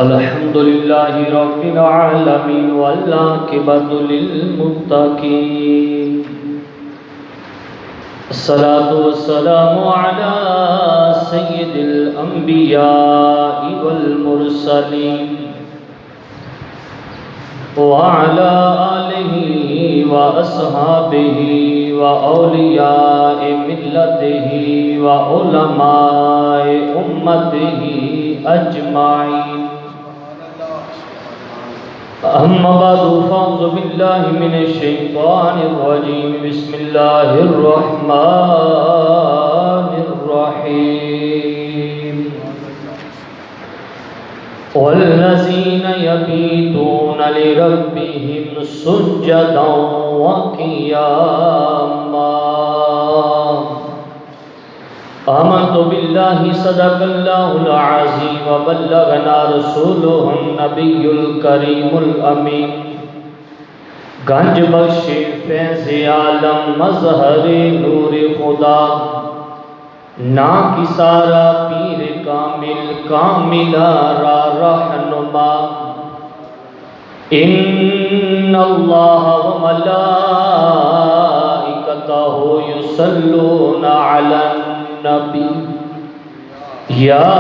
الحمد لله رب العالمين والعاقبة للمتقين الصلاة والسلام على سيد الأنبياء والمرسلين وعلى آله وأصحابه وأولياء ملته وعلماء أمته أجمعين. أما بعد فأعوذ بالله من الشيطان الرجيم. بسم الله الرحمن الرحيم. والذين يبيتون لربهم سجدا وقياما. آمنت بالله صدق الله العظيم وبلغنا رسوله النبي الكريم الأمين. گنج بخش فیض عالم مظہر نور خدا نا کی سارا پیر کامل کاملہ را رہنما. ان اللہ وملائکتہ یصلون علی النبی یا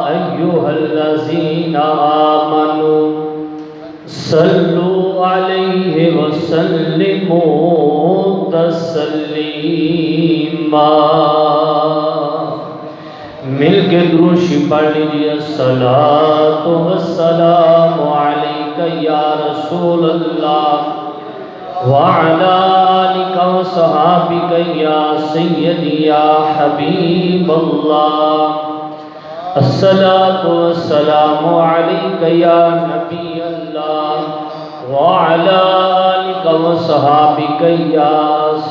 ایہا الذین آمنوا صلوا علیہ وسلموا تسلیما. مل کے دروشی پڑھ لیجئے. الصلاۃ والسلام علیک یا رسول اللہ وعلی آلک وصحابک یا سیدی یا حبیب اللہ. الصلاۃ والسلام علیک یا نبی اللہ وعلی آلک وصحابک یا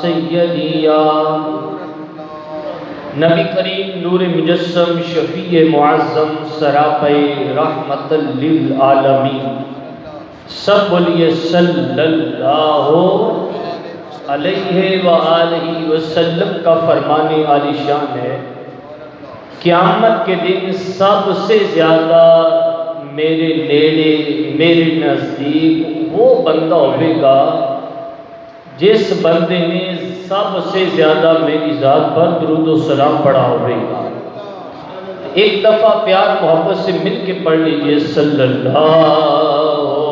سیدی یا نبی کریم نور مجسم شفیع معظم سراپے رحمت للعالمین. سب بولیے صلی اللہ علیہ وآلہ وسلم کا فرمان عالی شان ہے. قیامت کے دن سب سے زیادہ میرے نیڑے میرے نزدیک وہ بندہ ہوئے گا جس بندے نے سب سے زیادہ میری ذات پر درود و سلام پڑھا ہوئے گا. ایک دفعہ پیار محبت سے مل کے پڑھ لیجئے. صلی اللہ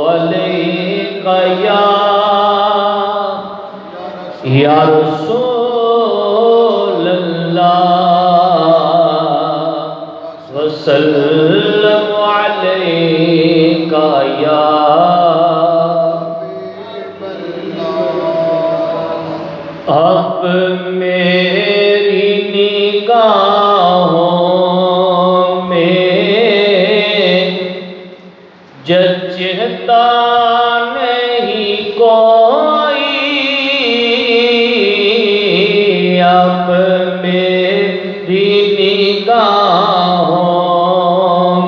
علیہ یا رسول اللہ وسلم علیہ یا اب میری نگاہوں میں جچتا نہیں کوئی. اب میری نگاہوں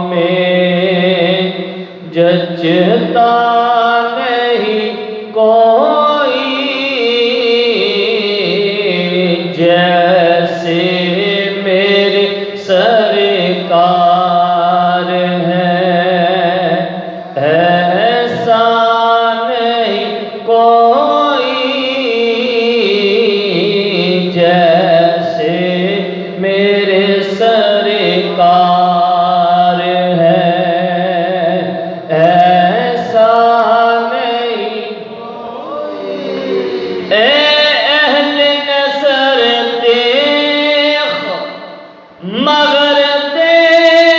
میں جچتا نہیں کوئی. جیسے میرے سرکار ہیں ایسا نہیں کوئی. جیسے میرے سرکار ہیں ایسا نہیں کوئی. مگر دیکھ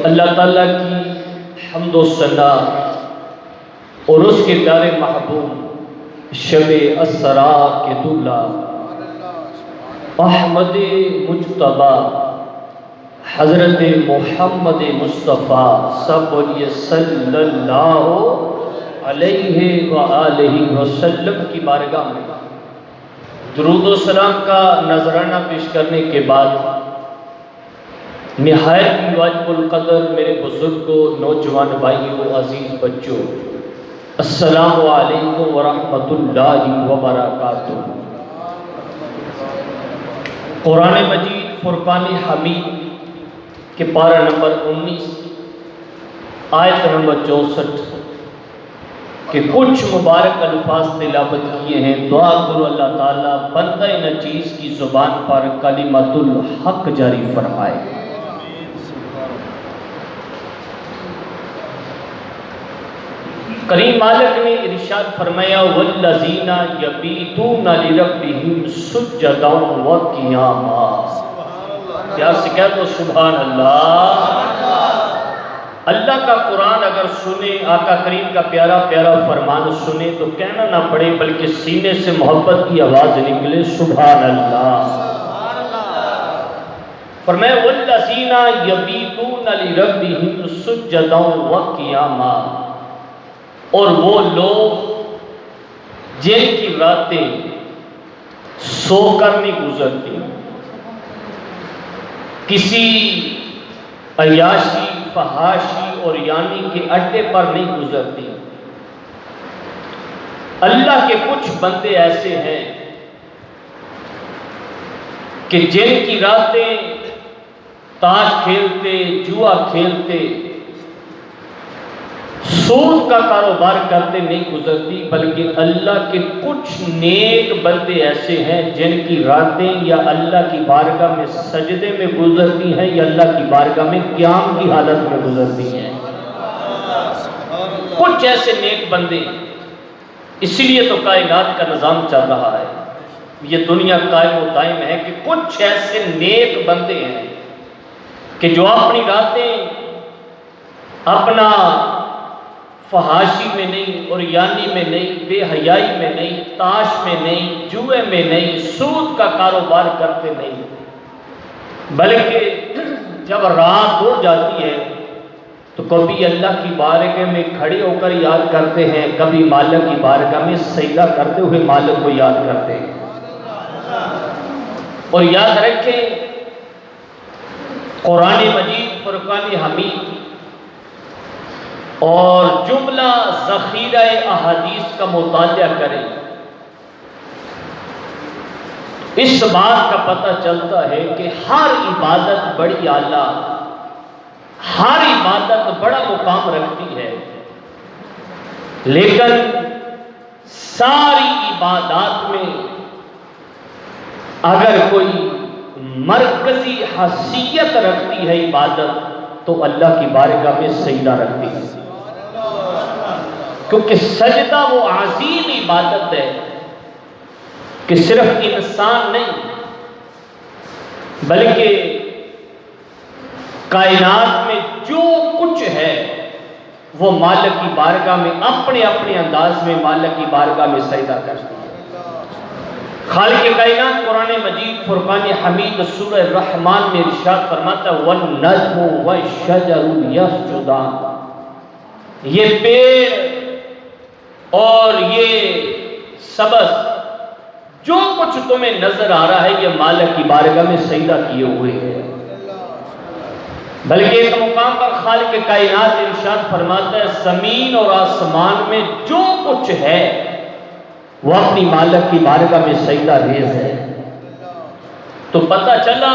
اللہ تعالیٰ کی حمد و ثنا اور اس کے پیارے محبوب شب اسرا کے دلہا احمد مجتبی حضرت محمد مصطفیٰ سب بولیے صلی اللہ علیہ وآلہ وسلم کی بارگاہ میں درود و سلام کا نذرانہ پیش کرنے کے بعد نہایت ہی واجب القدر میرے بزرگوں، نوجوان بھائیوں، عزیز بچوں، السلام علیکم ورحمۃ اللہ وبرکاتہ۔ قرآن مجید فرقان حمید کے پارہ نمبر 19 آیت نمبر 64 کہ کچھ مبارک الفاظ تلاوت کیے ہیں۔ دعا کرو اللہ تعالیٰ بندہ نچیز کی زبان پر کلمۃ الحق جاری فرمائے۔ کریم مالک نے ارشاد فرمایا والذین یبیتون لربہم سجدا وقیاما۔ پیار سے کہہ دو سبحان اللہ۔ اللہ کا قرآن اگر سنیں، آقا کریم کا پیارا پیارا فرمان سنیں تو کہنا نہ پڑے بلکہ سینے سے محبت کی آواز نکلے سبحان اللہ۔ فرمایا والذین یبیتون لربہم سجدا وقیاما، اور وہ لوگ جن کی راتیں سو کر نہیں گزرتی، کسی عیاشی فحاشی اور یعنی کے اڈے پر نہیں گزرتی۔ اللہ کے کچھ بندے ایسے ہیں کہ جن کی راتیں تاش کھیلتے، جوا کھیلتے، سود کا کاروبار کرتے نہیں گزرتی، بلکہ اللہ کے کچھ نیک بندے ایسے ہیں جن کی راتیں یا اللہ کی بارگاہ میں سجدے میں گزرتی ہیں یا اللہ کی بارگاہ میں قیام کی حالت میں گزرتی ہیں۔ کچھ ایسے نیک بندے، اس لیے تو کائنات کا نظام چل رہا ہے، یہ دنیا قائم و دائم ہے کہ کچھ ایسے نیک بندے ہیں کہ جو اپنی راتیں اپنا فحاشی میں نہیں اور یعنی میں نہیں، بے حیائی میں نہیں، تاش میں نہیں، جوئے میں نہیں، سود کا کاروبار کرتے نہیں، بلکہ جب رات ہو جاتی ہے تو کبھی اللہ کی بارگاہ میں کھڑے ہو کر یاد کرتے ہیں، کبھی مالک کی بارگاہ میں سجدہ کرتے ہوئے مالک کو یاد کرتے ہیں۔ اور یاد رکھیں قرآن مجید فرقان حمید اور جملہ ذخیرہ احادیث کا مطالعہ کریں، اس بات کا پتہ چلتا ہے کہ ہر عبادت بڑی اعلیٰ، ہر عبادت بڑا مقام رکھتی ہے، لیکن ساری عبادات میں اگر کوئی مرکزی حیثیت رکھتی ہے عبادت تو اللہ کی بارگاہ میں سجدہ رکھتی ہے، کیونکہ سجدہ وہ عظیم عبادت ہے کہ صرف انسان نہیں بلکہ کائنات میں جو کچھ ہے وہ مالک کی بارگاہ میں اپنے اپنے انداز میں مالک کی بارگاہ میں سجدہ کرتی ہے۔ خالق کائنات قرآن مجید فرقان حمید سورہ الرحمن میں ارشاد فرماتا ہے وَالنَّجْمُ وَالشَّجَرُ يَسْجُدَانِ، یہ پیڑ اور یہ سبز جو کچھ تمہیں نظر آ رہا ہے یہ مالک کی بارگاہ میں سجدہ کیے ہوئے ہیں۔ بلکہ ایک مقام پر خالق کائنات ارشاد فرماتا ہے زمین اور آسمان میں جو کچھ ہے وہ اپنی مالک کی بارگاہ میں سجدہ ریز ہے۔ تو پتہ چلا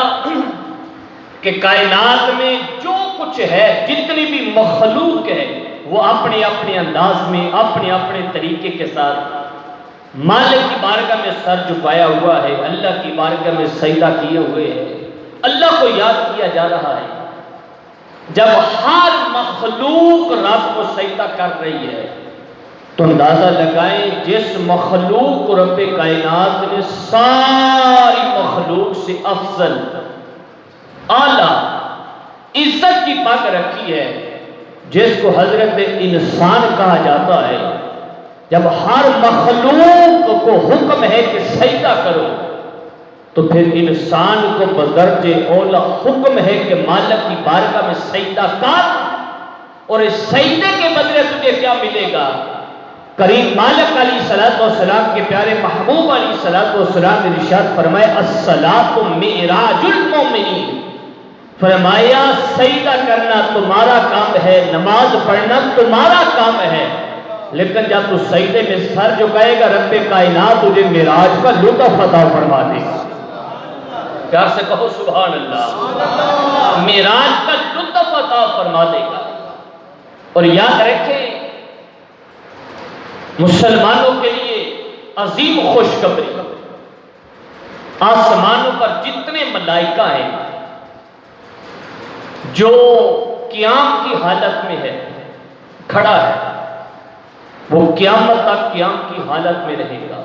کہ کائنات میں جو کچھ ہے، جتنی بھی مخلوق ہے، وہ اپنے اپنے انداز میں اپنے اپنے طریقے کے ساتھ مالک کی بارگاہ میں سر جھکایا ہوا ہے، اللہ کی بارگاہ میں سجدہ کیے ہوئے ہیں، اللہ کو یاد کیا جا رہا ہے۔ جب ہر مخلوق رب کو سجدہ کر رہی ہے تو اندازہ لگائیں جس مخلوق کو رب کائنات نے ساری مخلوق سے افضل، اعلیٰ عزت کی پگ رکھی ہے، جس کو حضرت انسان کہا جاتا ہے۔ جب ہر مخلوق کو حکم ہے کہ سجدہ کرو، تو پھر انسان کو بدرجہ اولا حکم ہے کہ مالک کی بارگاہ میں سجدہ کر، اور اس سجدے کے بدلے تجھے کیا ملے گا؟ کریم مالک علیہ الصلوۃ والسلام کے پیارے محبوب علیہ الصلوۃ والسلام نے ارشاد فرمایا الصلاۃ معراج المومنین، فرمایا سجدہ کرنا تمہارا کام ہے، نماز پڑھنا تمہارا کام ہے، لیکن جب تو سجدے میں سر جھکائے گا رب کائنات تجھے معراج کا لطف عطا فرما دے گا۔ پیار سے کہو سبحان اللہ، معراج کا لطف عطا فرما دے گا۔ اور یاد رکھیں مسلمانوں کے لیے عظیم خوشخبری، آسمانوں پر جتنے ملائکہ ہیں جو قیام کی حالت میں ہے، کھڑا ہے، وہ قیامت تک قیام کی حالت میں رہے گا،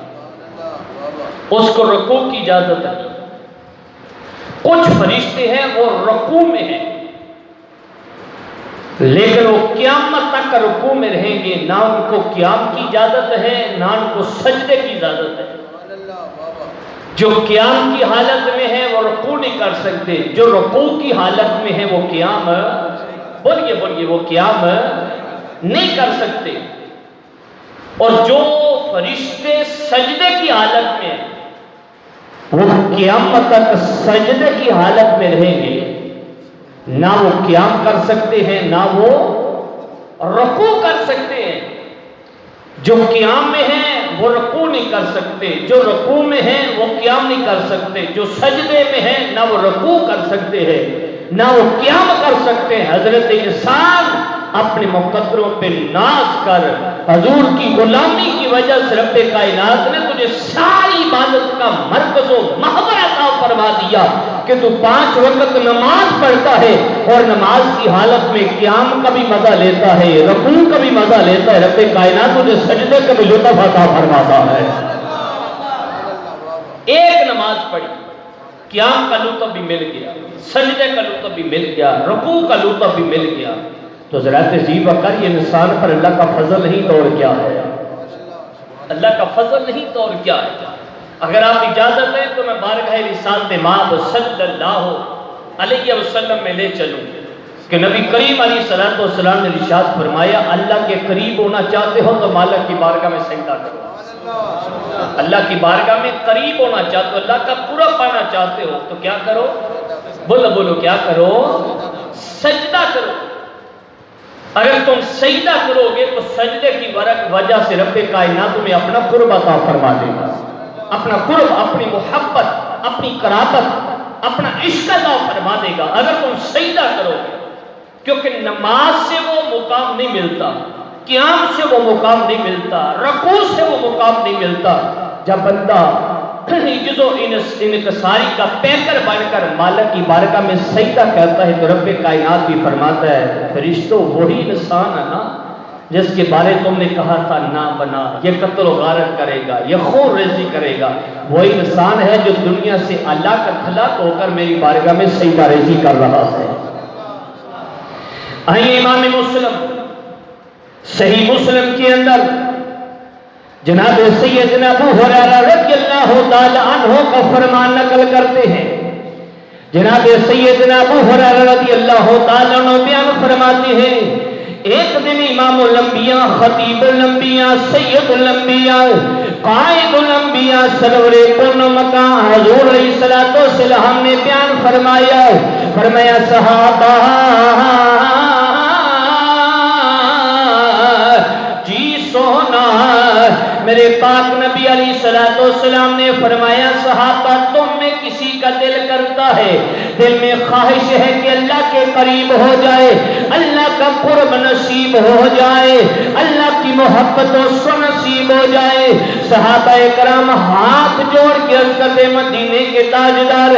اس کو رکوع کی اجازت ہے۔ کچھ فرشتے ہیں وہ رکوع میں ہیں، لیکن وہ قیامت تک رکوع میں رہیں گے، نہ ان کو قیام کی اجازت ہے نہ ان کو سجدے کی اجازت ہے۔ جو قیام کی حالت میں ہے وہ رکوع نہیں کر سکتے، جو رکوع کی حالت میں ہے وہ قیام بولیے وہ قیام نہیں کر سکتے، اور جو فرشتے سجدے کی حالت میں ہیں وہ قیامت تک سجدے کی حالت میں رہیں گے، نہ وہ قیام کر سکتے ہیں نہ وہ رکوع کر سکتے ہیں۔ جو قیام میں ہیں وہ رکوع نہیں کر سکتے، جو رکوع میں ہیں وہ قیام نہیں کر سکتے، جو سجدے میں ہیں نہ وہ رکوع کر سکتے ہیں نہ وہ قیام کر سکتے ہیں۔ حضرت انسان اپنے مقدروں پہ ناز کر، حضور کی غلامی کی وجہ سے رب کائنات نے تجھے ساری عبادت کا مرکز و محور عطا فرما دیا کہ تو 5 وقت نماز پڑھتا ہے، اور نماز کی حالت میں قیام کا بھی مزہ لیتا ہے، رکوع کا بھی مزہ لیتا ہے، رب کائنات تجھے سجدے کا بھی لطف عطا فرماتا ہے۔ ایک نماز پڑھی، قیام کا لطف بھی مل گیا، سجدے کا لطف بھی مل گیا، رکوع کا لطف بھی مل گیا، تو ذرا تجیب کر یہ انسان پر اللہ کا فضل نہیں تو اور کیا ہے؟ اللہ کا فضل نہیں تو اور کیا ہے؟ اگر آپ اجازت دیں تو میں بارگاہ رسالت مآب صلی اللہ علیہ وسلم میں لے چلوں کہ نبی کریم علیہ السلام نے ارشاد فرمایا اللہ کے قریب ہونا چاہتے ہو تو مالک کی بارگاہ میں سجدہ کرو۔ اللہ کی بارگاہ میں قریب ہونا چاہتے ہو، اللہ کا قرب پانا چاہتے ہو تو کیا کرو؟ بولو کیا کرو؟ سجدہ کرو۔ اگر تم سجدہ کرو گے تو سجدے کی وجہ سے رب کائنات میں اپنا قرب عطا فرما دے گا، اپنا قرب، اپنی محبت، اپنی قرابت، اپنا عشق عطا فرما دے گا اگر تم سجدہ کرو گے، کیونکہ نماز سے وہ مقام نہیں ملتا، قیام سے وہ مقام نہیں ملتا، رکوع سے وہ مقام نہیں ملتا۔ جب بندہ عجز و انکساری کا پیکر بن کر مالک کی بارگاہ میں سجدہ کرتا ہے تو رب کائنات بھی فرماتا ہے فرشتوں وہی انسان ہے نا جس کے بارے تم نے کہا تھا نہ بنا، یہ قتل و غارت کرے گا، یہ خون ریزی کرے گا، وہی انسان ہے جو دنیا سے اللہ کا خلاق ہو کر میری بارگاہ میں سجدہ ریزی کر رہا ہے۔ آئیے امام مسلم صحیح مسلم کے اندر جناب سیدنا ابو ہریرہ رضی اللہ تعالی عنہ کا فرمان نقل کرتے ہیں۔ جناب سیدنا ابو ہریرہ رضی اللہ تعالی عنہ بیان فرماتے ہیں ایک دن امام الانبیاء، خطیب الانبیاء، سید الانبیاء، قائد الانبیاء، سرور کون مکان حضور علیہ الصلوۃ والسلام نے بیان فرمایا صحابہ جی سونا، میرے پاک نبی علیہ الصلوۃ والسلام نے فرمایا صحابہ تم میں کسی کا دل کرتا ہے، دل میں خواہش ہے کہ اللہ کے قریب ہو جائے، اللہ کا قرب نصیب ہو جائے، اللہ کی محبت و سو نصیب ہو جائے۔ صحابہ کرام ہاتھ جوڑ کے عرض کرتے مدینے کے تاجدار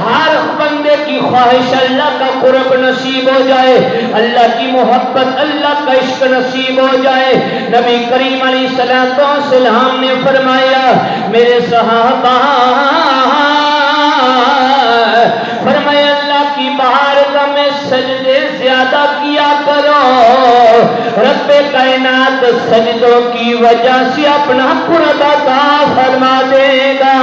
ہر بندے کی خواہش اللہ کا قرب نصیب ہو جائے، اللہ کی محبت، اللہ کا عشق نصیب ہو جائے۔ نبی کریم علیہ السلام نے فرمایا میرے صحابہ، فرمایا اللہ کی بارگاہ میں سجدے زیادہ کیا کرو، رب کائنات سجدوں کی وجہ سے اپنا قرب عطا فرما دے گا،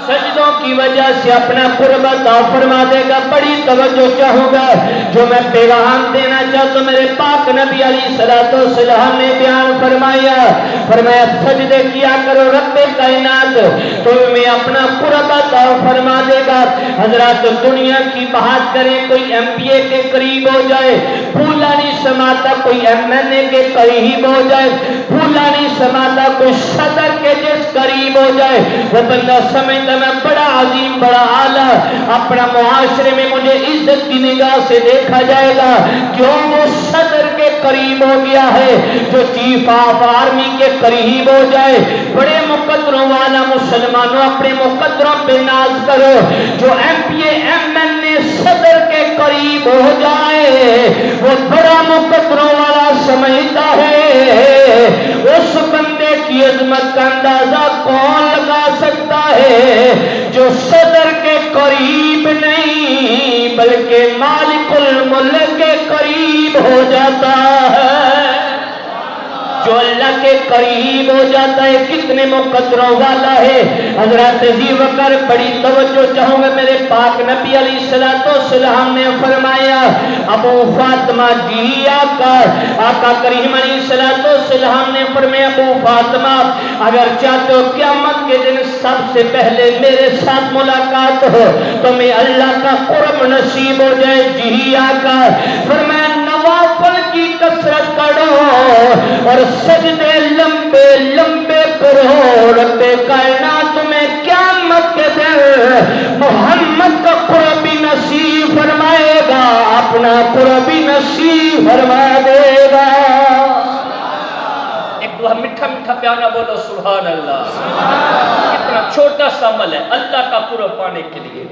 سجدوں کی وجہ سے اپنا قرب عطا فرما دے گا۔ بڑی توجہ چاہوں گا، جو میں پیغام دینا چاہتا ہوں، میرے پاک نبی علیہ السلام نے بیان فرمایا سجدے کیا کرو، رب کائنات تمہیں اپنا قرب عطا فرما دے گا۔ حضرات دنیا کی بات کریں، کوئی ایم پی اے کے قریب ہو جائے بھولا نہیں سماتا، کوئی ایم این اے کے قریب ہو جائے بھولا نہیں سماتا، کوئی صدر کے جس قریب ہو جائے وہ بندہ سمجھتا میں بڑا عظیم بڑا اعلیٰ، اپنا معاشرے میں مجھے عزت کی نگاہ سے دیکھا جائے گا۔ کیوں؟ وہ صدر کے قریب ہو گیا ہے۔ جو چیف آف آرمی کے قریب ہو جائے، بڑے مقدروں والا مسلمانوں اپنے مقدروں پہ ناز کرو، جو M P A M N A صدر کے قریب ہو جائے وہ بڑا مقدروں والا سمجھتا ہے۔ اس بندے کی عظمت کا اندازہ کون لگا سکتا ہے؟ جو صدر کے قریب نہیں بلکہ مالک الملک کے قریب ہو جاتا ہے، جو اللہ کے قریب ہو جاتا ہے کتنے مقدروں والا ہے۔ حضرات ذی وقار بڑی توجہ چاہوں گا، میرے پاک نبی علیہ السلام نے فرمایا ابو فاطمہ جی آقا کریم علیہ السلام نے فرمایا ابو فاطمہ اگر چاہتے ہو قیامت کے دن سب سے پہلے میرے ساتھ ملاقات ہو تو میں اللہ کا قرب نصیب ہو جائے۔ جی آقا فرمایا نوافل کی کثرت کرو اور سجدے لمبے لمبے کرو، رب کائنات میں قیامت کے دن محمد کا قرب نصیب فرمائے گا، اپنا قرب نصیب فرما دے گا۔ ایک دعا میٹھا میٹھا پیانا بولو سبحان اللہ۔ اتنا چھوٹا سا عمل ہے اللہ کا قرب پانے کے لیے۔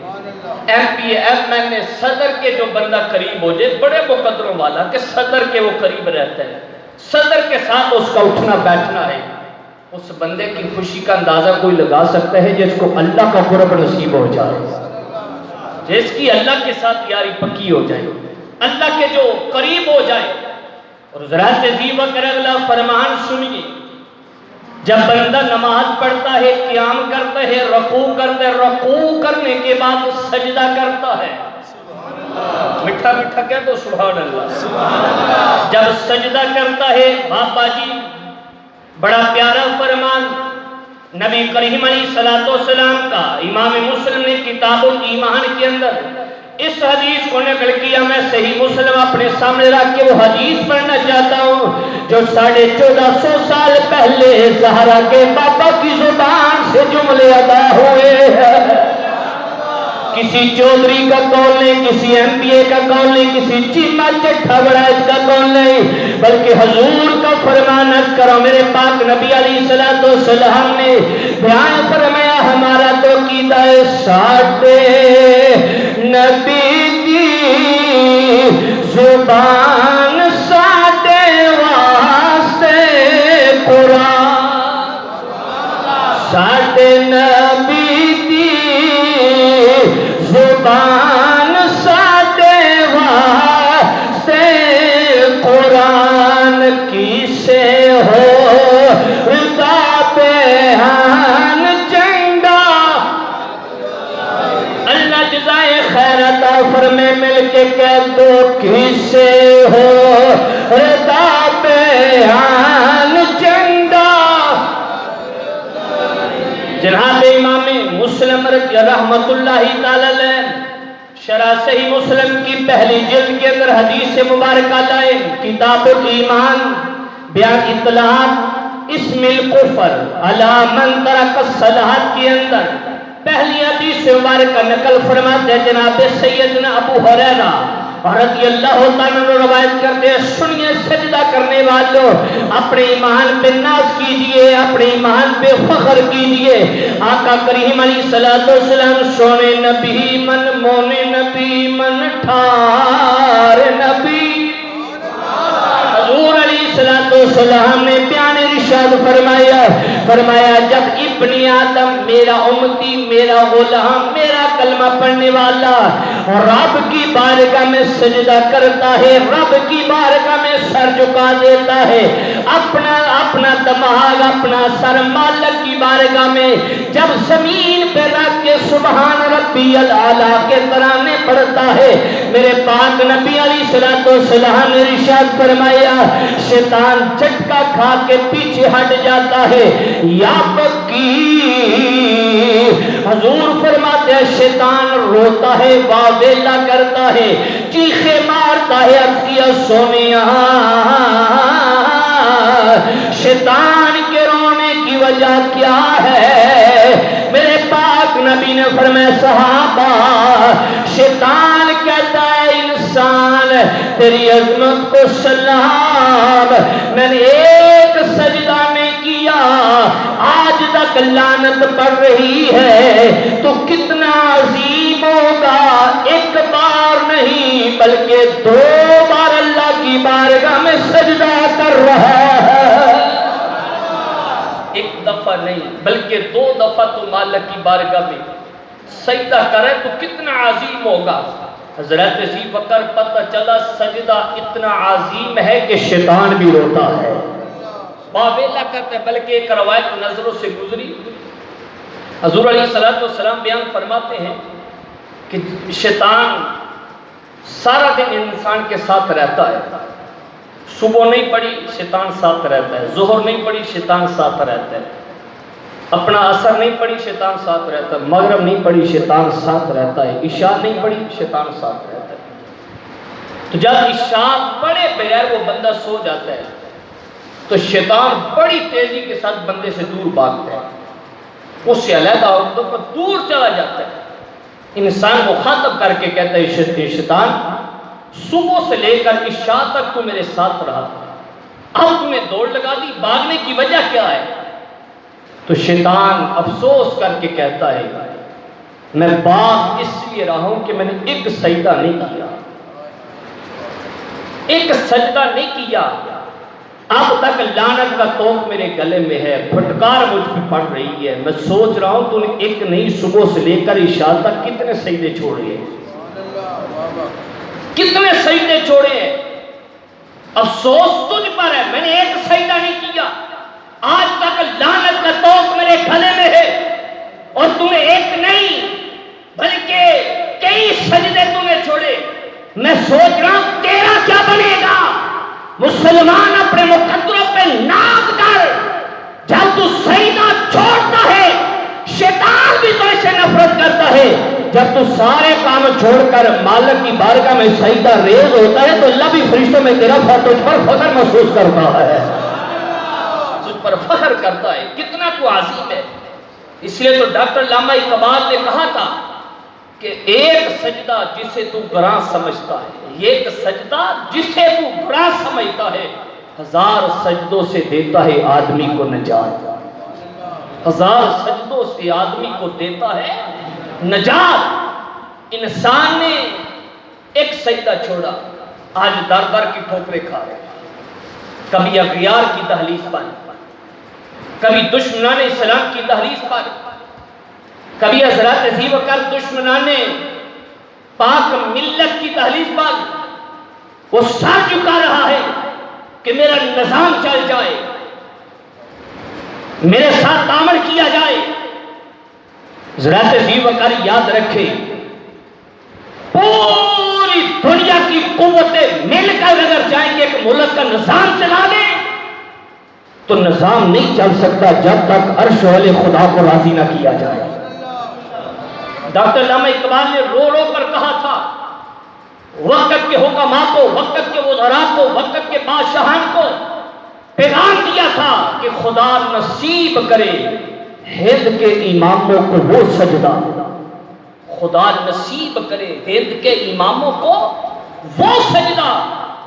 M P A M N A صدر کے جو بندہ قریب ہو جائے، بڑے مقدروں والا کہ صدر کے وہ قریب رہتا ہے، صدر کے ساتھ اس کا اٹھنا بیٹھنا ہے، اس بندے کی خوشی کا اندازہ کوئی لگا سکتا ہے جس کو اللہ کا قرب نصیب ہو جائے، جس کی اللہ کے ساتھ یاری پکی ہو جائے، اللہ کے جو قریب ہو جائے۔ اور حضرات ذی وقار اگلا فرمان سنیے، جب بندہ نماز پڑھتا ہے، قیام کرتا ہے، رکوع کرتا ہے، رکوع کرنے کے بعد سجدہ کرتا ہے، مٹھا مٹھا کہہ دو سبحان اللہ۔ جب سجدہ کرتا ہے بابا جی بڑا پیارا فرمان نبی کریم علیہ السلام کا، امام مسلم نے کتاب الایمان کے اندر اس حدیث کو نقل کیا، میں صحیح مسلم اپنے سامنے رکھ کے وہ حدیث پڑھنا چاہتا ہوں جو 1450 سال پہلے زہرا کے بابا کی زبان سے جملے ادا ہوئے ہیں۔ کسی چودھری کا قول نہیں، کسی ایم پی اے کا قول نہیں، کسی چیمہ چٹھا بڑائش کا قول نہیں، بلکہ حضور کا فرمان عرض کرو، میرے پاک نبی علیہ السلام نے بیان فرمایا ہمارا تو عقیدہ ہے ساڈے نبی دی زبان ساڈے واسطے قرآن، ساڈے نبی دی زبان ساڈے واسطے قرآن کی سے ہو رضا بیان چنگا، اللہ جزائے خیر عطا فرمائے، مل کے کہہ دو کس سے ہو رضا بیان چنگا۔ جناب امام مسلم رحمت اللہ تعالی شرح صحیح مسلم کی پہلی جلد کے اندر حدیث مبارکہ لائے، کتاب الایمان بیان اطلاعات اسم الکفر علی من ترک الصلاۃ کے اندر پہلی حدیث مبارکہ نقل فرماتے ہیں جناب سیدنا ابو ہریرہ رضی اللہ تعالیٰ عنہ روایت کرتے ہیں، سنیے سجدہ کرنے والوں اپنے ایمان پہ ناز کیجئے، اپنے ایمان پہ فخر کیجئے۔ آقا کریم علیہ السلام سونے نبی من مونے نبی من ٹھار نبی، حضور علیہ السلام نے بیان ارشاد فرمایا جب ابن آدم میرا امتی میرا غلام میرا کلمہ پڑھنے والا رب کی بارگاہ میں سجدہ کرتا ہے، رب کی بارگاہ میں سر جھکا دیتا ہے، اپنا دماغ اپنا سر مالک کی بارگاہ میں جب زمین پہ رکھ کے سبحان ربی الاعلی کے ترانے پڑھتا ہے، میرے پاک نبی علیہ السلام نے ارشاد فرمایا شیطان جھٹکا کھا کے پیچھے ہٹ جاتا ہے، یا بکی حضور فرماتے ہیں شیطان روتا ہے، واویلا کرتا ہے، چیخے مارتا ہے، عرضیہ سونیا شیطان کے رونے کی وجہ کیا ہے؟ میرے پاک نبی نے فرمایا صحابہ شیطان کہتا ہے انسان تیری عظمت کو سلام، میں نے ایک سجدہ نہیں کیا آج تک لعنت پڑ رہی ہے، تو کتنا عظیم ہوگا ایک بار نہیں بلکہ 2 بار اللہ کی بارگاہ میں سجدہ کر رہا ہے، ایک دفعہ نہیں بلکہ 2 دفعہ تو مالک کی بارگاہ میں سجدہ کرے تو کتنا عظیم ہوگا۔ حضرت ذی بکر پتہ چلا سجدہ اتنا عظیم ہے کہ شیطان بھی روتا ہے، واویلا کرتا ہے، بلکہ ایک روایت نظروں سے گزری حضور علیہ السلام بیان فرماتے ہیں کہ شیطان سارا دن انسان کے ساتھ رہتا ہے، صبح نہیں پڑھی شیطان ساتھ رہتا ہے، ظہر نہیں پڑھی شیطان ساتھ رہتا ہے، اپنا اثر نہیں پڑھی شیطان ساتھ رہتا ہے، مغرب نہیں پڑھی شیطان ساتھ رہتا ہے، عشاء نہیں پڑھی شیطان ساتھ رہتا ہے۔ تو جب عشاء پڑھے بغیر وہ بندہ سو جاتا ہے تو شیطان بڑی تیزی کے ساتھ بندے سے دور بھاگتا ہے، اس سے علیحدہ عورتوں پر دور چلا جاتا ہے، انسان کو خاطب کر کے کہتا ہے شیطان صبح سے لے کر عشاء تک تو میرے ساتھ رہا تھا، اب تمہیں دوڑ لگا دی، بھاگنے کی وجہ کیا ہے؟ تو شیطان افسوس کر کے کہتا ہے میں باغ اس لیے رہا ہوں کہ میں نے ایک سجدہ نہیں کیا، ایک سجدہ نہیں کیا، اب تک لعنت کا توق میرے گلے میں ہے، پھٹکار مجھ پہ پڑ رہی ہے، میں سوچ رہا ہوں تو نے ایک نہیں صبح سے لے کر عشاء تک کتنے سجدے چھوڑے ہیں، کتنے سجدے چھوڑے ہیں، افسوس تجھ پر ہے میں نے ایک سجدہ نہیں کیا، آج تک لعنت کا توق میرے گلے میں ہے، اور تمہیں ایک نہیں بلکہ کئی سجدے تمہیں چھوڑے، میں سوچ رہا ہوں تیرا کیا بنے گا؟ مسلمان اپنے مقدروں پہ ناز کر، جب تو سجدہ چھوڑتا ہے شیطان بھی تو اسے نفرت کرتا ہے، جب تو سارے کام چھوڑ کر مالک کی بارگاہ میں سجدہ ریز ہوتا ہے تو اللہ بھی فرشتوں میں تیرا تجھ پر فخر محسوس کرتا ہے، تجھ پر فخر کرتا ہے، کتنا تو عظیم ہے۔ اس لیے تو ڈاکٹر علامہ اقبال نے کہا تھا کہ ایک سجدہ جسے تو گراں سمجھتا ہے، ایک سجدہ جسے تو گراں سمجھتا ہے، 1000 سجدوں سے دیتا ہے آدمی کو نجات، 1000 سجدوں سے آدمی کو دیتا ہے نجات۔ انسان نے ایک سجدہ چھوڑا، آج در در کی ٹھوکریں کھا رہے، کبھی اغیار کی دہلیز پر، کبھی دشمنان اسلام کی دہلیز پر، کبھی حضرت ذی بکر دشمنان پاک ملت کی دہلیز پر، وہ سر جھکا رہا ہے کہ میرا نظام چل جائے، میرے ساتھ تعامل کیا جائے۔ حضرت ذی بکر یاد رکھے پوری دنیا کی قوتیں مل کر اگر جائیں گے ایک ملک کا نظام چلا دیں تو نظام نہیں چل سکتا جب تک عرش والے خدا کو راضی نہ کیا جائے۔ ڈاکٹر علامہ اقبال نے رو رو کر کہا تھا وقت کے حکماء کو، وقت کے وزراء کو، وقت کے بادشاہان کو پیغام دیا تھا کہ خدا نصیب کرے ہند کے اماموں کو وہ سجدہ، خدا نصیب کرے ہند کے اماموں کو وہ سجدہ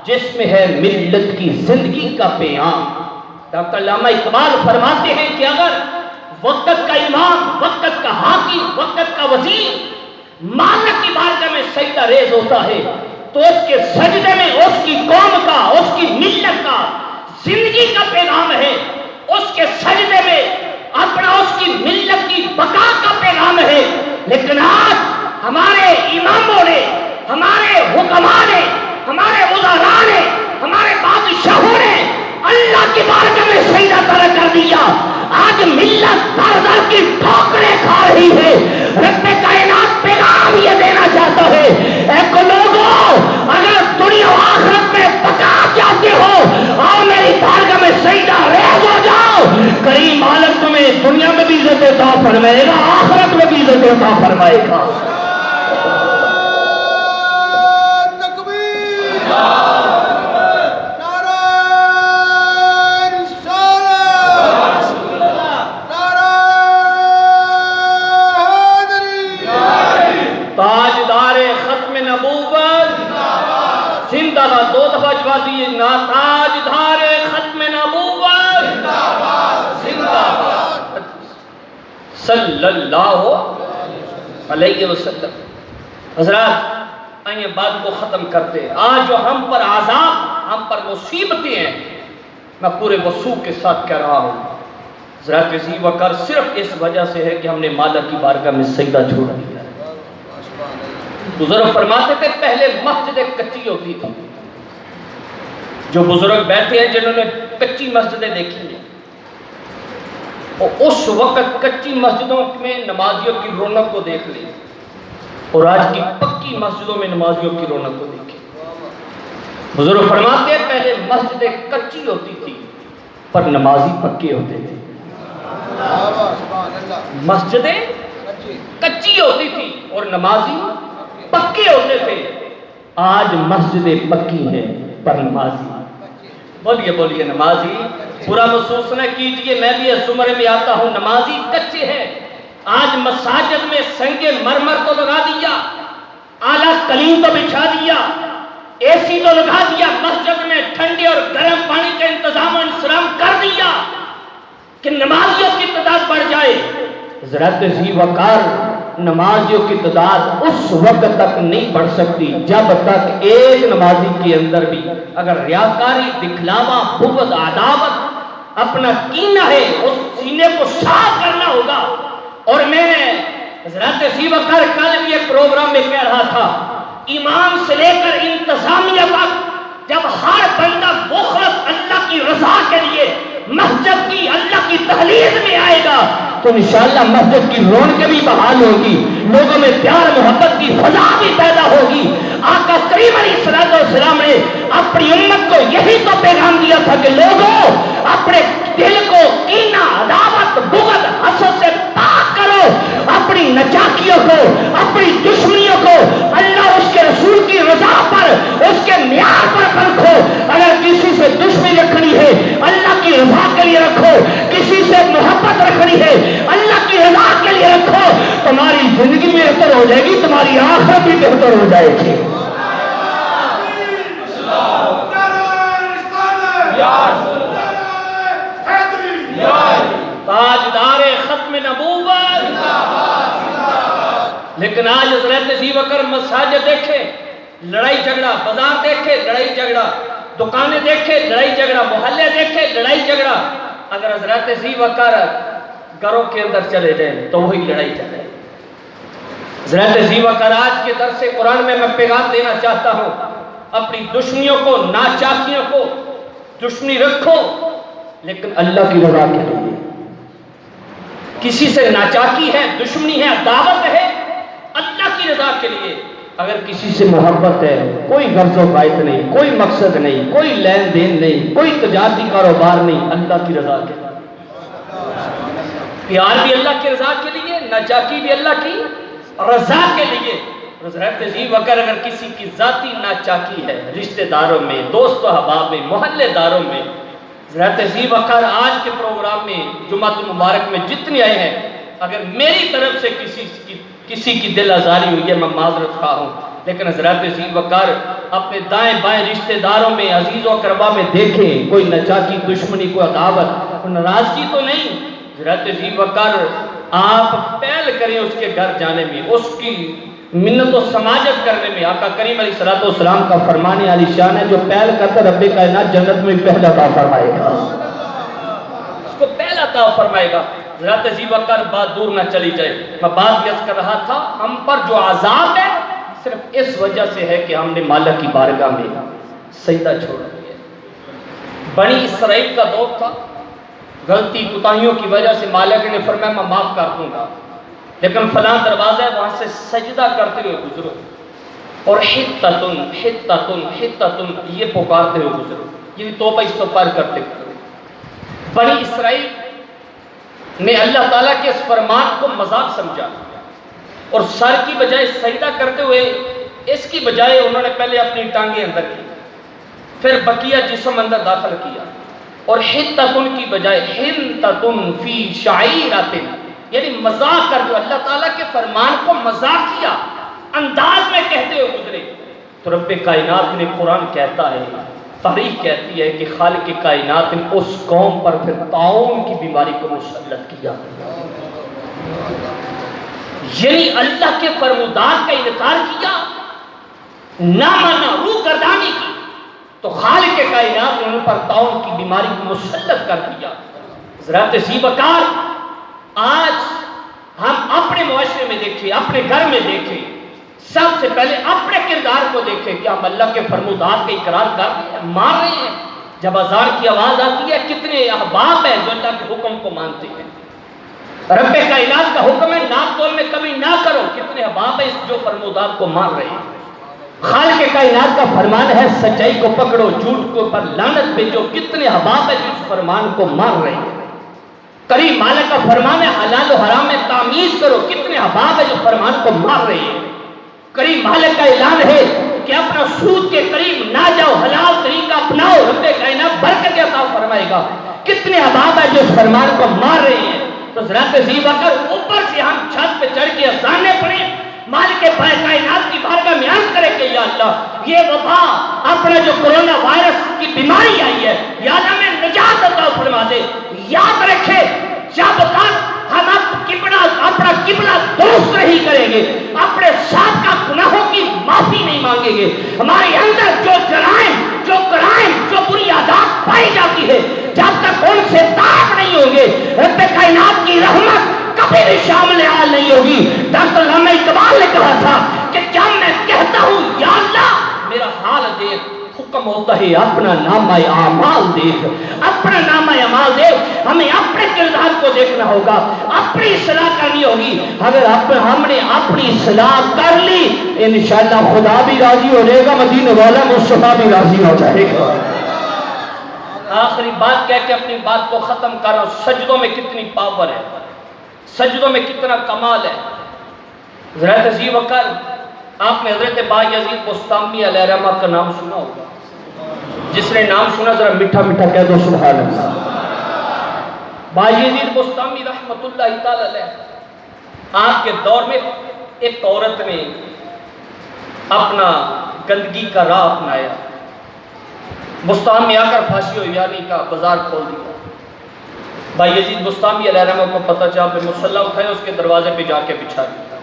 جس میں ہے ملت کی زندگی کا پیام۔ ڈاکٹر علامہ اقبال فرماتے ہیں کہ اگر وقت کا امام، وقت کا حاکم، وقت کا وزیر مالک کی بارگاہ میں سجدہ ریز ہوتا ہے تو اس کے سجدے میں اس کی قوم کا، اس کی ملت کا زندگی کا پیغام ہے، اس کے سجدے میں اپنا اس کی ملت کی بقا کا پیغام ہے۔ لیکن آج فرمائے گا۔ تاجدار ختم نبوت زندہ باد، دو دفعہ جواب دیے نا، تاجدار ختم نبوت زندہ باد صلی اللہ علیہ وسلم۔ حضرات آئیے بات کو ختم کرتے ہیں۔ آج جو ہم پر عذاب، ہم پر مصیبتیں ہیں، میں پورے وثوق کے ساتھ کہہ رہا ہوں، حضرات ذی وقار صرف اس وجہ سے ہے کہ ہم نے مالا کی بارگاہ میں سجدہ چھوڑ دیا۔ بزرگ فرماتے تھے پہلے مسجدیں کچی ہوتی تھی۔ جو بزرگ بیٹھے ہیں جنہوں نے کچی مسجدیں دیکھی ہیں، اور اس وقت کچی مسجدوں میں نمازیوں کی رونق کو دیکھ لی، اور آج کی پکی مسجدوں میں نمازیوں کی رونق کو دیکھیں۔ بزرگ فرماتے ہیں پہلے مسجدیں کچی ہوتی تھی پر نمازی پکے ہوتے تھے۔ مسجدیں کچی ہوتی تھی اور نمازی پکے ہوتے تھے، آج مسجدیں پکی ہیں پر نمازی، بولیے بولیے نمازی، پورا محسوس نہ کیجئے، میں بھی اس زمرے میں آتا ہوں، نمازی کچے ہیں۔ آج مساجد میں سنگ مرمر تو لگا دیا، اعلیٰ کلیم تو بچھا دیا، اے سی تو لگا دیا، مسجد میں ٹھنڈے اور گرم پانی کا انتظام و انسرام کر دیا کہ نمازیوں کی تعداد بڑھ جائے۔ حضرت ذی وقار نمازیوں کی تعداد اس وقت تک نہیں بڑھ سکتی جب تک ایک نمازی کے اندر بھی اگر ریاکاری، دکھلاوا، بغض، عداوت اپنا کینہ ہے، اس سینے کو صاف کرنا ہوگا۔ اور میں حضرت ذی وقار کل بھی ایک پروگرام میں کہہ رہا تھا، امام سے لے کر انتظامیہ تک جب ہر بندہ مخلص اللہ کی رضا کے لیے مسجد کی اللہ کی تحلیل میں آئے گا تو انشاءاللہ مسجد کی رونق بھی بحال ہوگی، لوگوں میں پیار محبت کی فضا بھی پیدا ہوگی۔ آقا کریم علیہ السلام نے اپنی امت کو یہی تو پیغام دیا تھا کہ لوگوں اپنے دل کو کینہ، عداوت، بغض، حسد سے پاک کرو، اپنی نچاکیوں کو، اپنی دشمنیوں کو اللہ اس کے رسول کی رضا پر، اس کے معیار پر رکھو۔ اگر کسی سے دشمنی رکھنی ہے اللہ کی رضا کے لیے رکھو، کسی سے محبت رکھنی ہے اللہ کی رضا کے لیے رکھو، تمہاری زندگی میں بہتر ہو جائے گی، تمہاری آخرت بھی بہتر ہو جائے گی۔ تاجدار ختم نبوت۔ لیکن آج حضرت ذی وقار مساجد دیکھے لڑائی جھگڑا، بازار دیکھے لڑائی جھگڑا، دکانیں دیکھے لڑائی جھگڑا، محلے دیکھے لڑائی جھگڑا۔ اگر حضرت ذی وقار گھروں کے اندر چلے جائیں تو وہی لڑائی جھگڑا۔ حضرت ذی وقار آج کے درس قرآن میں پیغام دینا چاہتا ہوں، اپنی دشمنیوں کو، ناچاکیوں کو دشمنی رکھو لیکن اللہ کی رضا کے لیے۔ کسی سے ناچاکی ہے، دشمنی ہے، عداوت ہے، اللہ کی رضا کے لیے۔ اگر کسی سے محبت ہے، کوئی غرض و غایت نہیں، کوئی مقصد نہیں، کوئی لین دین نہیں، کوئی تجارتی کاروبار نہیں، اللہ کی رضا کے لیے۔ پیار بھی اللہ کی رضا کے لیے، ناچاکی بھی اللہ کی رضا کے لیے۔ حضرت ذی وقار اگر کسی کی ذاتی ناچاکی ہے، رشتہ داروں میں، دوست و احباب میں، محلے داروں میں، حضرت ذی وقار آج کے پروگرام میں جمعہ المبارک میں جتنے آئے ہیں، اگر میری طرف سے کسی کی دل آزاری ہوئی ہے میں معذرت خواہ ہوں، لیکن حضرت ذی وقار اپنے دائیں بائیں رشتہ داروں میں، عزیز و اقربا میں دیکھیں کوئی نچاکی، دشمنی، کوئی عداوت، کوئی ناراضگی تو نہیں۔ حضرت ذی وقار آپ پہل کریں اس کے گھر جانے میں، اس کی منت و سماجت کرنے میں۔ آقا کریم علیہ السلام کا فرمان عالی شان ہے، جو پہل کرتا رب کائنات جنت میں پہلا عطا فرمائے گا، اس کو پہلا عطا فرمائے گا۔ حضرت ذی وقار بات دور نہ چلی جائے، میں بات یاد کر رہا تھا، ہم پر جو عذاب ہے صرف اس وجہ سے ہے کہ ہم نے مالا کی بارگاہ میں سجدہ چھوڑ دیا۔ بنی اسرائیل کا دور تھا، غلطی کوتاہیوں کی وجہ سے مالک نے فرمایا میں معاف کر دوں گا، لیکن فلاں دروازہ ہے وہاں سے سجدہ کرتے ہوئے گزرو، اور حتتن حتتن حتتن یہ پکارتے ہوئے گزرو، یہ توبہ استغفار کرتے ہوئے۔ بنی اسرائیل نے اللہ تعالیٰ کے اس فرمان کو مذاق سمجھا، اور سر کی بجائے سجدہ کرتے ہوئے اس کی بجائے انہوں نے پہلے اپنی ٹانگیں اندر کی، پھر بقیہ جسم اندر داخل کیا، اور حنتتن کی بجائے حنتتن فی شعیرۃ، یعنی مذاق کر دو، اللہ تعالیٰ کے فرمان کو مذاقیہ انداز میں کہتے ہوئے گزرے۔ تو رب کائنات نے قرآن کہتا ہے، تاریخ کہتی ہے کہ خالق کائنات نے اس قوم پر پھر طاعون کی بیماری کو مسلط کیا، یعنی اللہ کے فرمودات کا انکار کیا، نہ مانا، روح گردانی کی، تو خالق کائنات نے ان پر طاعون کی بیماری کو مسلط کر دیا۔ حضرات ذی وقار، آج ہم اپنے معاشرے میں دیکھیں، اپنے گھر میں دیکھیں، سب سے پہلے اپنے کردار کو دیکھیں کہ ہم اللہ کے فرمودات کا اقرار کر رہے ہیں، مان رہے ہیں؟ جب اذان کی آواز آتی ہے کتنے احباب ہیں جو اللہ کے حکم کو مانتے ہیں؟ رب کائنات کا حکم ہے ناک تول میں کمی نہ کرو، کتنے احباب ہیں جو فرمودات کو مان رہے ہیں؟ خالق کائنات کا فرمان ہے سچائی کو پکڑو، جھوٹ کو پر لعنت بھیجو، کتنے احباب ہیں جو اس فرمان کو مان رہے ہیں؟ کریم مالک کا فرمان ہے حلال و حرام میں تمیز کرو، کتنے احباب ہیں جو فرمان کو مان رہے ہیں؟ کریم مالک کا اعلان ہے کہ اپنا سود کے قریب نہ جاؤ، حلال طریقہ اپناؤ، رب کائنات برکت عطا فرمائے گا، کتنے احباب ہیں جو اس فرمان کو مان رہے ہیں؟ تو حضرات ذی وقار، اوپر سے ہم چھت پہ چڑھ کے اذانیں پڑھیں، مالک کائنات کی بارگاہ میں عرض کریں کہ یا اللہ یہ وبا، اپنا جو کرونا وائرس کی بیماری آئی ہے، یا اللہ میں نجات عطا فرما دے۔ یاد رکھے جب تک ہم اپنا قبلہ درست نہیں کریں گے، اپنے سابقہ گناہوں کی معافی نہیں مانگیں گے، ہمارے اندر جو جرائم، جو کرائم، جو بری عادات پائی جاتی ہے، جب تک ان سے تاب نہیں ہوں گے، رب کائنات کی رحمت کبھی بھی شامل حال نہیں ہوگی۔ ڈاکٹر علامہ اقبال نے کہا تھا کہ جب میں کہتا ہوں یا اللہ میرا حال دیکھ، حکم ہوتا ہے اپنا نامہ اعمال دیکھ، اپنا نامہ اعمال دیکھ۔ ہمیں اپنے کردار کو دیکھنا ہوگا، اپنی اصلاح کرنی ہوگی۔ اگر ہم نے اپنی اصلاح کر لی، انشاءاللہ خدا بھی راضی ہو جائے گا، مدینے والا مصطفیٰ بھی راضی ہو جائے گا۔ آخری بات کہہ کے اپنی بات کو ختم کر رہا ہوں، سجدوں میں کتنی پاور ہے، سجدوں میں کتنا کمال ہے۔ حضرت ذی وقار، آپ نے حضرت بایزید بسطامی علیہ رحمہ کا نام سنا ہوگا، جس نے نام سنا ذرا میٹھا میٹھا کہہ دو سبحان اللہ۔ بایزید بسطامی رحمۃ اللہ تعالی علیہ، آپ کے دور میں ایک عورت نے اپنا گندگی کا راہ اپنایا، بسطام میں آ کر پھانسی ہوئی، یعنی کا بازار کھول دیا۔ بایزید بسطامی علیہ رحمہ کو پتہ چلا، پہ مصلی اٹھائے، اس کے دروازے پہ جا کے بچھا دیا،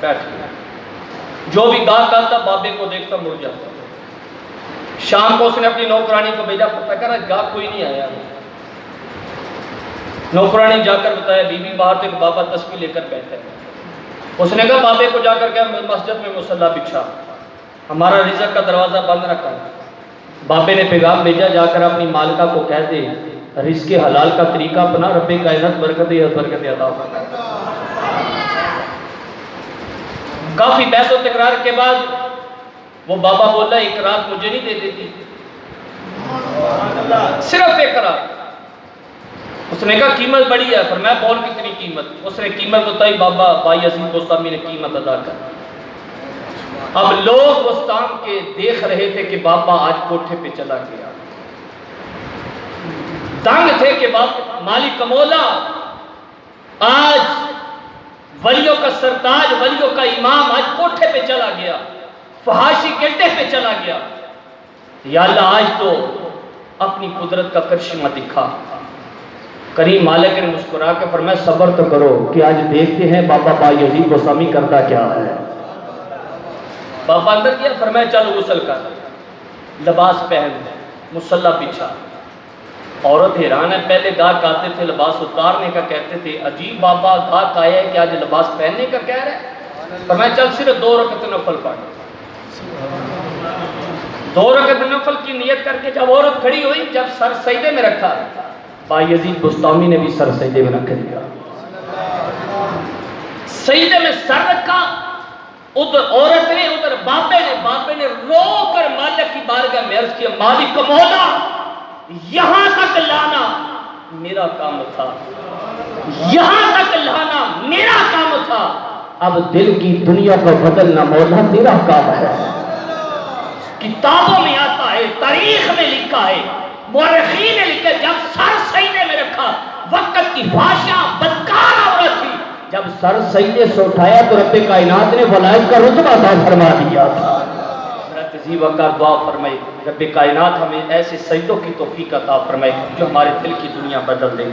بیٹھ گیا۔ جو بھی گاہک آتا بابے کو دیکھتا مڑ جاتا۔ شام کو اس نے اپنی نوکرانی کو بھیجا، پتہ کرا گاہک کوئی نہیں آیا۔ نوکرانی جا کر بتایا، بی بی باہر تک بابا تسبیح لے کر بیٹھے۔ اس نے کہا بابے کو جا کر کہ مسجد میں مصلی بچھا، ہمارا رزق کا دروازہ بند رکھا۔ بابے نے پیغام بھیجا، جا کر اپنی مالکہ کو کہہ دے رزق حلال کا طریقہ اپنا، رب کائنات برکت عطا فرمائے۔ کافی بحث و تکرار کے بعد وہ بابا بولا ایک رات مجھے نہیں دے دیتی، صرف ایک رات۔ اس نے کہا قیمت بڑی ہے، فرمایا بول کتنی قیمت؟ اس نے قیمت بتائی، بابا بایزید بسطامی نے قیمت ادا کر۔ اب لوگ بستان کے دیکھ رہے تھے کہ بابا آج کوٹھے پہ چلا گیا، دنگ تھے کہ مالک مولا آج ولیوں کا سرتاج، ولیوں کا امام آج کوٹھے پہ چلا گیا، فحاشی گڈے پہ چلا گیا۔ یا اللہ آج تو اپنی قدرت کا کرشمہ دکھا۔ کریم مالک نے مسکرا کے فرمایا صبر تو کرو کہ آج دیکھتے ہیں بابا بایزید بسطامی کرتا کیا ہے۔ بابا اندر کیا، فرمایا چل غسل کر، لباس پہن، مصلی بچھا۔ عورت حیران ہے، پہلے گاہک آتے تھے لباس اتارنے کا کہتے تھے، عجیب بابا گاہک آیا ہے کہ آج لباس پہننے کا کہہ رہا ہے۔ فرمایا چل صرف 2 رکعت نفل پڑھ۔ 2 رکعت نفل کی نیت کر کے جب عورت کھڑی ہوئی، جب سر سجدے میں رکھا، بایزید بسطامی نے بھی سر سجدے میں رکھ دیا۔ سجدے میں سر رکھا، ادھر عورت نے ادھر بابے نے رو کر مالک کی بارگاہ میں عرض کیا، مالک مولا یہاں تک لانا میرا کام تھا، یہاں تک لانا میرا کام تھا، اب دل کی دنیا کو بدلنا مولا تیرا کام ہے۔ کتابوں میں آتا ہے، تاریخ میں لکھا ہے، مورخین نے لکھا ہے، جب سر سینے میں رکھا، وقت کی فحشہ بدکار عورت تھی، جب سر سینے سے اٹھایا تو رب کائنات نے ولایت کا رتبہ عطا فرما دیا تھا۔ تہذیب وقار دعا فرمائے رب کائنات ہمیں ایسے سجدوں کی توفیق عطا فرمائے جو ہمارے دل کی دنیا بدل دے۔